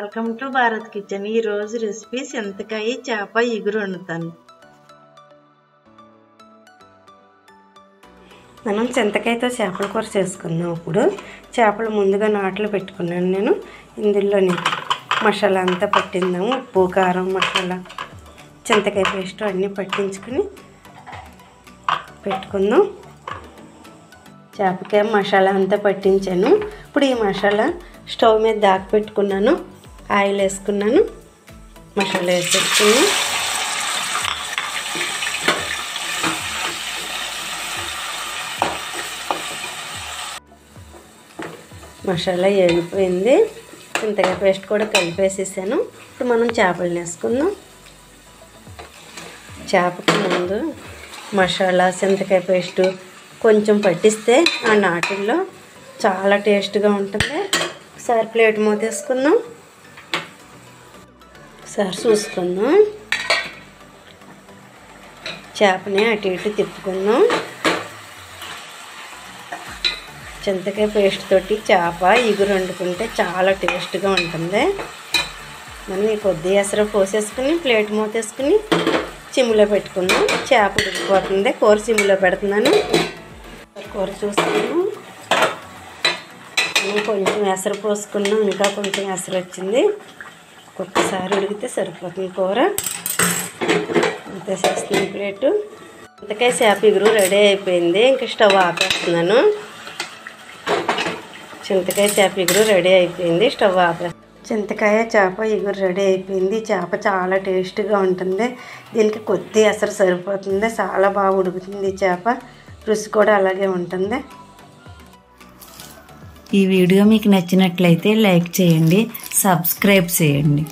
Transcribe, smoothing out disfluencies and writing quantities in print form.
Welcome to Bharat kitchen. ఈ రోజు recipe చింతకాయ చేప ఇగురు వండుతాను. మనం చింతకాయతో చేపల కూర చేసుకుందాం. ఇప్పుడు చేపలు ముందుగా నాట్లు పెట్టుకున్నాను నేను. ఇందులోని మసాలా అంతా పట్టిందాము. ఉప్పు, కారం, మసాలా, చింతకాయ పేస్ట్ అన్నీ పట్టించుకుని పెట్టుకుందాం. చేపకాయ మసాలా అంతా పట్టించాను. ఇప్పుడు ఈ మసాలా స్టవ్ మీద దాకా పెట్టుకున్నాను. ఆయిల్ వేసుకున్నాను, మసాలా వేసేసుకున్నాను. మసాలా వేగిపోయింది. చింతకాయ పేస్ట్ కూడా కలిపేసేసాను. ఇప్పుడు మనం చేపలను వేసుకుందాం. చేపకు ముందు మసాలా, చింతకాయ పేస్టు కొంచెం పట్టిస్తే ఆ నాటుల్లో చాలా టేస్ట్గా ఉంటుంది. ఒకసారి ప్లేట్ మూతేసుకుందాం. ఒకసారి చూసుకుందాం. చేపని అటు ఇటు తిప్పుకుందాం. చింతకాయ పేస్ట్ తోటి చేప ఇగురు వండుకుంటే చాలా టేస్ట్గా ఉంటుంది. మనం ఈ కొద్ది ఎసరు పోసేసుకుని ప్లేట్ మూతేసుకుని సిమ్లో పెట్టుకుందాం. చేప ఉడికిపోతుంది. కూర సిమ్లో పెడుతున్నాను. కూర చూసుకున్నాం. కొంచెం ఎసరు పోసుకున్నాం. ఇంకా కొంచెం ఎసరు వచ్చింది. ఒక్కసారి ఉడికితే సరిపోతుంది కూర. తీసేస్తున్నాను ప్లేటు. చింతకాయ చేప ఇగురు రెడీ అయిపోయింది. ఇంకా స్టవ్ ఆపేస్తున్నాను. చింతకాయ చేప ఇగురు రెడీ అయిపోయింది. స్టవ్ ఆపేస్తాను. చింతకాయ చేప ఇగురు రెడీ అయిపోయింది. చేప చాలా టేస్ట్గా ఉంటుంది. దీనికి కొద్ది ఎసరు సరిపోతుంది. చాలా బాగా ఉడుకుతుంది చేప. రుచి కూడా అలాగే ఉంటుంది. ఈ వీడియో మీకు నచ్చినట్లయితే లైక్ చేయండి, సబ్స్క్రైబ్ చేయండి.